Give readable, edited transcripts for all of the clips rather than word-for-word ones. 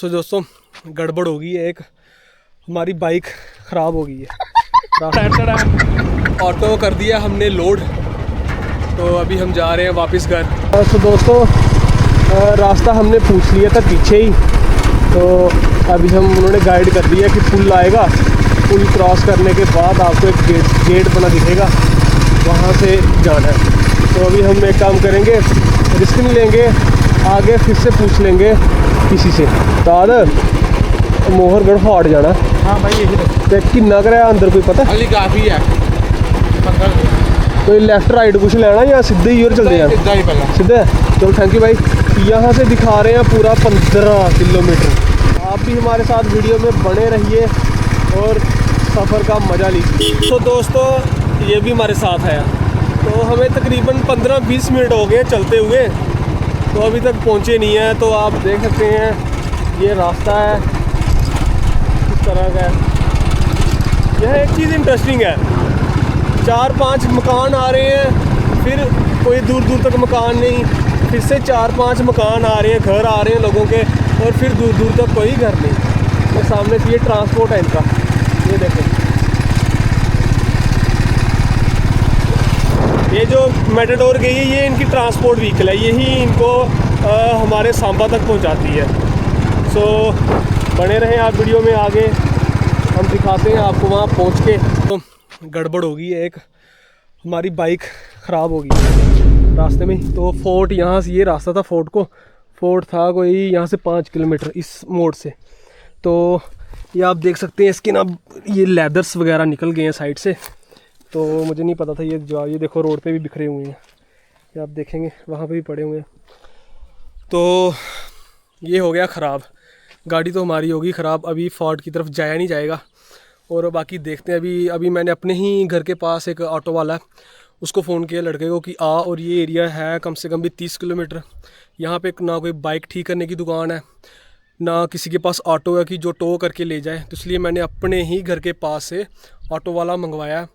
तो दोस्तों गड़बड़ हो गई है, एक हमारी बाइक ख़राब हो गई है। ऑटो कर दिया हमने लोड, तो अभी हम जा रहे हैं वापस घर। तो दोस्तों रास्ता हमने पूछ लिया था पीछे ही, तो अभी हम उन्होंने गाइड कर दिया कि पुल आएगा, पुल क्रॉस करने के बाद आपको एक गेट बना दिखेगा, वहाँ से जाना है। तो अभी हम एक काम करेंगे, रिस्क नहीं लेंगे, आगे फिर से पूछ लेंगे किसी से। ताद मोहरगढ़ हाट जाना। हाँ भाई यही तो किन्ना कराया अंदर कोई पता? अली काफ़ी है 15। कोई लेफ्ट राइट कुछ लेना या सीधे ही और चलते हैं? सीधा ही पहला सीधे। चलो थैंक यू भाई। यहाँ से दिखा रहे हैं पूरा 15 किलोमीटर। आप भी हमारे साथ वीडियो में बने रहिए और सफ़र का मज़ा लीजिए। तो दोस्तों ये भी हमारे साथ है, तो हमें तकरीबन 15-20 मिनट हो गए चलते हुए, तो अभी तक पहुँचे नहीं हैं। तो आप देख सकते हैं ये रास्ता है किस तरह का है। यह एक चीज़ इंटरेस्टिंग है, 4-5 मकान आ रहे हैं, फिर कोई दूर दूर तक मकान नहीं, फिर से 4-5 मकान आ रहे हैं, घर आ रहे हैं लोगों के, और फिर दूर दूर तक कोई घर नहीं। तो सामने से ये ट्रांसपोर्ट है इनका, ये देखें। ये जो मेटाडोर गई है ये इनकी ट्रांसपोर्ट व्हीकल है, यही इनको हमारे सांबा तक पहुंचाती है। सो बने रहें आप वीडियो में, आगे हम दिखाते हैं आपको वहाँ पहुँच के। तो गड़बड़ हो गई है, एक हमारी बाइक ख़राब हो गई रास्ते में। तो फोर्ट, यहाँ से ये रास्ता था फोर्ट को, फोर्ट था कोई यहाँ से 5 किलोमीटर इस मोड़ से। तो ये आप देख सकते हैं इसके ना ये लेदर्स वगैरह निकल गए हैं साइड से, तो मुझे नहीं पता था ये जो, ये देखो रोड पे भी बिखरे हुए हैं, ये आप देखेंगे वहाँ पे भी पड़े हुए हैं। तो ये हो गया ख़राब, गाड़ी तो हमारी होगी ख़राब, अभी फोर्ट की तरफ जाया नहीं जाएगा। और बाकी देखते हैं। अभी मैंने अपने ही घर के पास एक ऑटो वाला है, उसको फ़ोन किया लड़के को कि आ, और ये एरिया है कम से कम भी 30 किलोमीटर, यहाँ पे ना कोई बाइक ठीक करने की दुकान है, ना किसी के पास ऑटो है कि जो टो करके ले जाए। तो इसलिए मैंने अपने ही घर के पास से ऑटो वाला मंगवाया,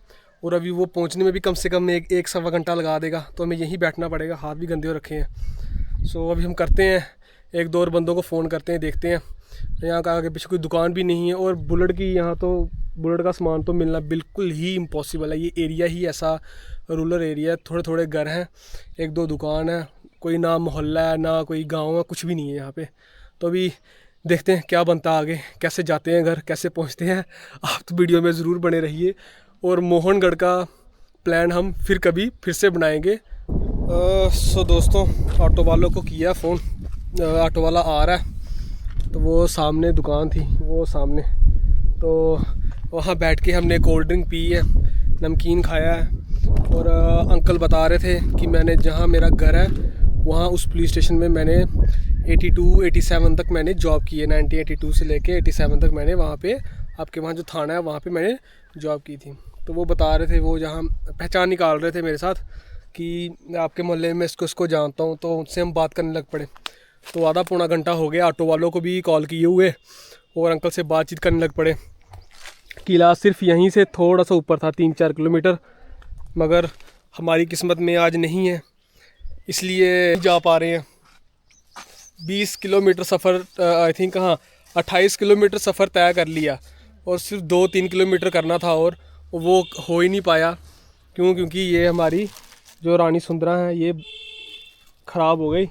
और अभी वो पहुंचने में भी कम से कम एक सवा घंटा लगा देगा, तो हमें यहीं बैठना पड़ेगा, हाथ भी गंदे हो रखे हैं। सो अभी हम करते हैं, एक दो और बंदों को फ़ोन करते हैं, देखते हैं। यहाँ का आगे पीछे कोई दुकान भी नहीं है, और बुलेट की यहाँ तो बुलेट का सामान तो मिलना बिल्कुल ही इम्पॉसिबल है। ये एरिया ही ऐसा रूरल एरिया है, थोड़े थोड़े घर हैं, एक दो दुकान है, कोई ना मोहल्ला है ना कोई गाँव है, कुछ भी नहीं है यहाँ पे। तो अभी देखते हैं क्या बनता है आगे, कैसे जाते हैं घर, कैसे पहुँचते हैं। आप तो वीडियो में ज़रूर बने रहिए, और मोहनगढ़ का प्लान हम फिर से बनाएंगे। सो दोस्तों ऑटो वालों को किया फ़ोन, ऑटो वाला आ रहा है, तो वो सामने दुकान थी, वो सामने, तो वहाँ बैठ के हमने कोल्ड ड्रिंक पी है, नमकीन खाया है। और अंकल बता रहे थे कि मैंने जहाँ मेरा घर है वहाँ उस पुलिस स्टेशन में मैंने 82-87 तक मैंने जॉब की है, 1982 से लेके 87 तक मैंने वहाँ पे, आपके वहाँ जो थाना है वहाँ पे मैंने जॉब की थी। तो वो बता रहे थे, वो जहाँ पहचान निकाल रहे थे मेरे साथ कि आपके मोहल्ले में इसको जानता हूँ, तो उनसे हम बात करने लग पड़े। तो आधा पौना घंटा हो गया, ऑटो वालों को भी कॉल किए हुए और अंकल से बातचीत करने लग पड़े। किला सिर्फ यहीं से थोड़ा सा ऊपर था, 3-4 किलोमीटर, मगर हमारी किस्मत में आज नहीं है, इसलिए जा पा रहे हैं। 20 किलोमीटर सफ़र, आई थिंक हाँ 28 किलोमीटर सफ़र तय कर लिया, और सिर्फ 2-3 किलोमीटर करना था, और वो हो ही नहीं पाया। क्योंकि ये हमारी जो रानी सुंदरा है ये ख़राब हो गई,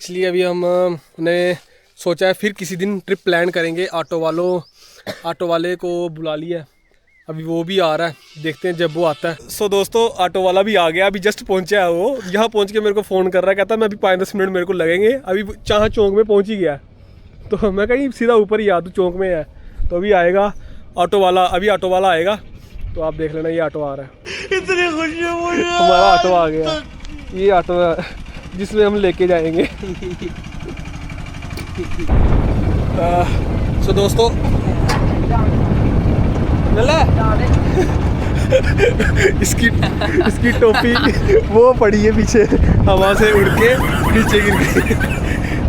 इसलिए अभी हमने सोचा है फिर किसी दिन ट्रिप प्लान करेंगे। ऑटो वाले को बुला लिया, अभी वो भी आ रहा है, देखते हैं जब वो आता है। सो दोस्तों ऑटो वाला भी आ गया, अभी जस्ट पहुंचा है वो, यहाँ पहुंच के मेरे को फ़ोन कर रहा है, कहता है मैं अभी 5-10 मिनट मेरे को लगेंगे, अभी चाह चौक में पहुंच ही गया। तो मैं कहीं सीधा ऊपर ही तू चौक में है, तो अभी आएगा ऑटो वाला, अभी ऑटो वाला आएगा, तो आप देख लेना, ये ऑटो आ रहा है। इतनी खुशी है, हमारा ऑटो आ गया, ये ऑटो है जिसमें हम लेके जाएंगे। सो दोस्तों इसकी टोपी वो पड़ी है पीछे, हवा से उड़ के नीचे गिर गई।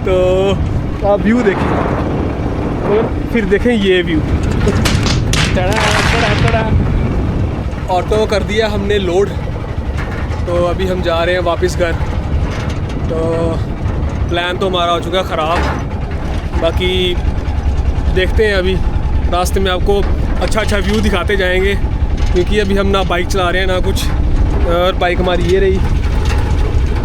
तो आप व्यू देखें और फिर देखें ये व्यू। ऑटो कर दिया हमने लोड, तो अभी हम जा रहे हैं वापस घर। तो प्लान तो हमारा हो चुका ख़राब, बाकी देखते हैं, अभी रास्ते में आपको अच्छा व्यू दिखाते जाएंगे, क्योंकि अभी हम ना बाइक चला रहे हैं ना कुछ, और बाइक हमारी ये रही।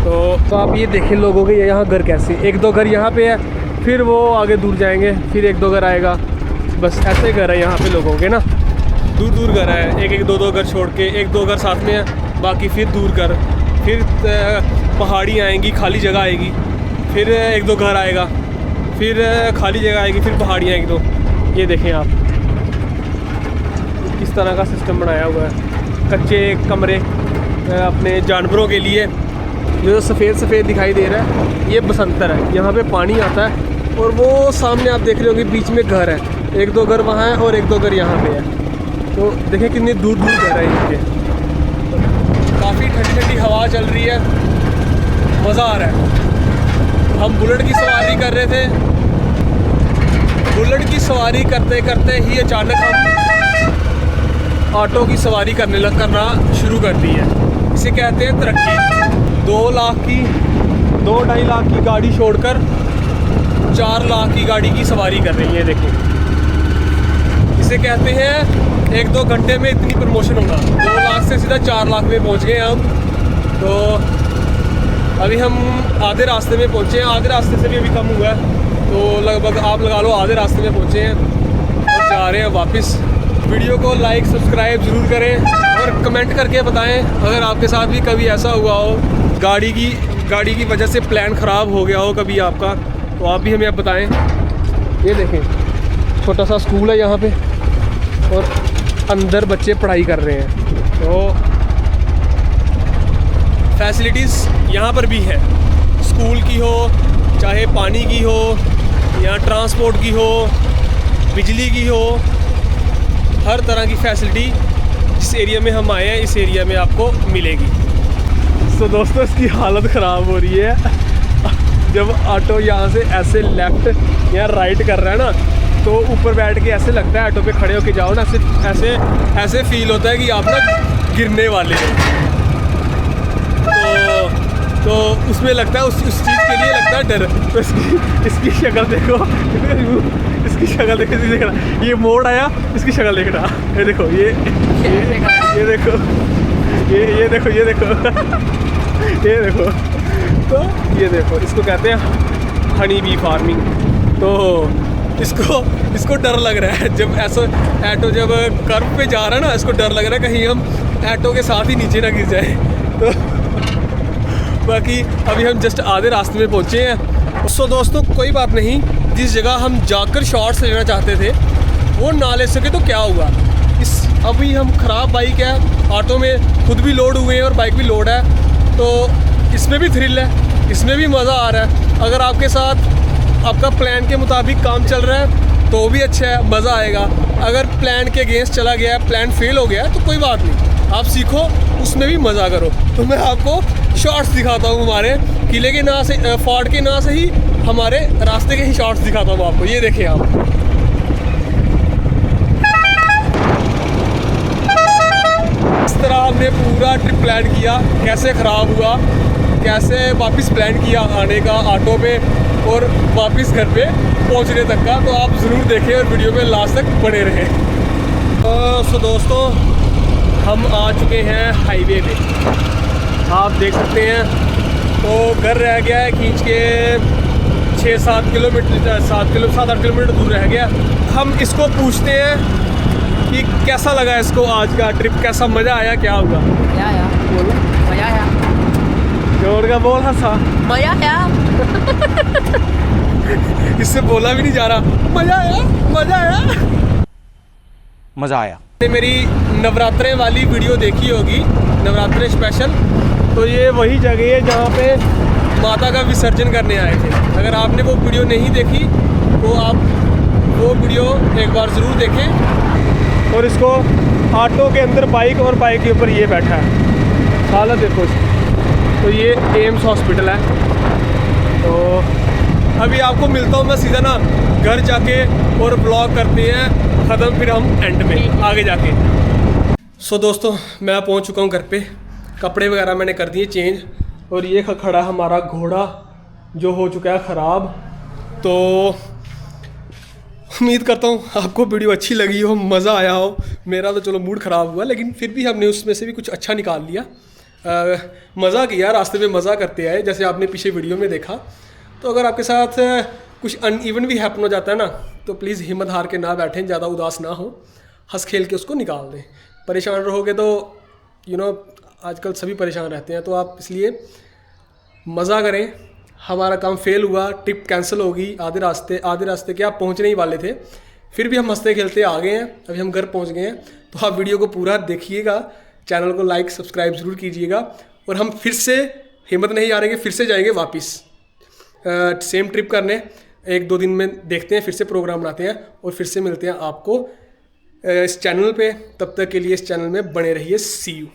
तो आप ये देखें लोगों के यहाँ घर कैसे, 1-2 घर यहाँ पे है, फिर वो आगे दूर जाएंगे, फिर 1-2 घर आएगा, बस ऐसे घर है यहाँ पे लोगों के ना, दूर घर है, 1-2 घर छोड़ के 1-2 घर साथ में है, बाकी फिर दूर घर, फिर पहाड़ी आएंगी, खाली जगह आएगी, फिर 1-2 घर आएगा, फिर खाली जगह आएगी, फिर पहाड़ी आएगी। तो ये देखें आप किस तरह का सिस्टम बनाया हुआ है, कच्चे कमरे अपने जानवरों के लिए। जो सफ़ेद दिखाई दे रहा है ये बसंतर है, यहाँ पे पानी आता है, और वो सामने आप देख रहे होंगे बीच में घर है, 1-2 घर वहाँ है और 1-2 घर यहाँ पे है। तो देखें कितनी दूर घर है इनके। काफ़ी ठंडी हवा चल रही है, मज़ा आ रहा है। हम बुलेट की सवारी कर रहे थे, बुलेट की सवारी करते करते ही अचानक हम ऑटो की सवारी करना शुरू कर दी है। इसे कहते हैं तरक्की। 2-2.5 लाख की गाड़ी छोड़कर 4 लाख की गाड़ी की सवारी कर रही है। देखिए, इसे कहते हैं 1-2 घंटे में इतनी प्रमोशन होना। 2 लाख से सीधा 4 लाख में पहुंच गए हम। तो अभी हम आधे रास्ते में पहुंचे हैं, आधे रास्ते से भी अभी कम हुआ है, तो लगभग आप लगा लो आधे रास्ते में पहुंचे हैं और जा रहे हैं वापस। वीडियो को लाइक सब्सक्राइब ज़रूर करें और कमेंट करके बताएं अगर आपके साथ भी कभी ऐसा हुआ हो, गाड़ी की वजह से प्लान ख़राब हो गया हो कभी आपका, तो आप भी हमें अब बताएं। ये देखें छोटा सा स्कूल है यहाँ पे, और अंदर बच्चे पढ़ाई कर रहे हैं। तो फैसिलिटीज़ यहाँ पर भी है, स्कूल की हो, चाहे पानी की हो, या ट्रांसपोर्ट की हो, बिजली की हो, हर तरह की फैसिलिटी जिस एरिया में हम आए हैं इस एरिया में आपको मिलेगी। तो दोस्तों इसकी हालत ख़राब हो रही है। जब ऑटो यहाँ से ऐसे लेफ़्ट या राइट कर रहा है ना, तो ऊपर बैठ के ऐसे लगता है ऑटो पे खड़े होके जाओ ना, ऐसे फील होता है कि आप ना गिरने वाले हो। तो उसमें लगता है उस चीज़ के लिए लगता है डर। तो इसकी शक्ल देखो, इसकी शक्ल देखो, देखना ये मोड़ आया, इसकी शक्ल देखना, ये देखो, ये देखो, ये देखो, ये देखो, तो ये देखो, इसको कहते हैं हनी बी फार्मिंग। तो इसको डर लग रहा है, जब ऐसा ऑटो जब कर्व पे जा रहा है ना, इसको डर लग रहा है कहीं हम ऑटो के साथ ही नीचे ना गिर जाए। तो बाकी अभी हम जस्ट आधे रास्ते में पहुँचे हैं। सो दोस्तों कोई बात नहीं, जिस जगह हम जाकर शॉर्ट्स लेना चाहते थे वो ना ले सके तो क्या हुआ। अभी हम ख़राब बाइक है, ऑटो में खुद भी लोड हुए हैं और बाइक भी लोड है, तो इसमें भी थ्रिल है, इसमें भी मज़ा आ रहा है। अगर आपके साथ आपका प्लान के मुताबिक काम चल रहा है तो भी अच्छा है, मज़ा आएगा। अगर प्लान के अगेंस्ट चला गया है, प्लान फेल हो गया है, तो कोई बात नहीं, आप सीखो, उसमें भी मज़ा करो। तो मैं आपको शॉर्ट्स दिखाता हूँ हमारे किले के ना से, फोर्ट के ना से ही हमारे रास्ते के ही शॉर्ट्स दिखाता हूँ आपको। ये देखें आप, इस तरह हमने पूरा ट्रिप प्लान किया, कैसे ख़राब हुआ, कैसे वापस प्लान किया आने का ऑटो पे और वापस घर पे पहुंचने तक का। तो आप ज़रूर देखें और वीडियो में लास्ट तक बने रहें। सो दोस्तों हम आ चुके हैं हाईवे पे, आप देख सकते हैं। तो घर रह गया है खींच के 6-7 किलोमीटर, 7-8 किलोमीटर दूर रह गया। हम इसको पूछते हैं कि कैसा लगा इसको आज का ट्रिप, कैसा मज़ा आया, क्या हुआ? मज़ा आया, बोलो, मज़ा आया, जोर का बोल हंसा, मज़ा आया। इससे बोला भी नहीं जा रहा, मज़ा आया, मज़ा आया, मज़ा आया। मेरी नवरात्रे वाली वीडियो देखी होगी, नवरात्रे स्पेशल, तो ये वही जगह है जहाँ पे माता का विसर्जन करने आए थे। अगर आपने वो वीडियो नहीं देखी तो आप वो वीडियो एक बार ज़रूर देखें। और इसको ऑटो के अंदर बाइक और बाइक के ऊपर ये बैठा है, हालत देखो इसकी। तो ये एम्स हॉस्पिटल है। तो अभी आपको मिलता हूँ मैं सीधा ना घर जाके, और ब्लॉग करते हैं ख़त्म, फिर हम एंड में आगे जाके। सो दोस्तों मैं पहुँच चुका हूँ घर पे, कपड़े वगैरह मैंने कर दिए चेंज, और ये खड़ा हमारा घोड़ा जो हो चुका है ख़राब। तो उम्मीद करता हूँ आपको वीडियो अच्छी लगी हो, मज़ा आया हो। मेरा तो चलो मूड ख़राब हुआ, लेकिन फिर भी हमने उसमें से भी कुछ अच्छा निकाल लिया। मज़ा किया, रास्ते में मज़ा करते आए, जैसे आपने पीछे वीडियो में देखा। तो अगर आपके साथ कुछ अनइवन भी हैपन हो जाता है ना, तो प्लीज़ हिम्मत हार के ना बैठें, ज़्यादा उदास ना हो, हंस खेल के उसको निकाल दें। परेशान रहोगे तो आजकल सभी परेशान रहते हैं, तो आप इसलिए मज़ा करें। हमारा काम फेल हुआ, ट्रिप कैंसिल होगी, आधे रास्ते क्या पहुंचने ही वाले थे, फिर भी हम हंसते खेलते आ गए हैं। अभी हम घर पहुंच गए हैं। तो आप वीडियो को पूरा देखिएगा, चैनल को लाइक सब्सक्राइब ज़रूर कीजिएगा। और हम फिर से हिम्मत नहीं हारेंगे, फिर से जाएंगे वापस सेम ट्रिप करने। 1-2 दिन में देखते हैं, फिर से प्रोग्राम बनाते हैं और फिर से मिलते हैं आपको इस चैनल पे। तब तक के लिए इस चैनल में बने रहिए। सी यू।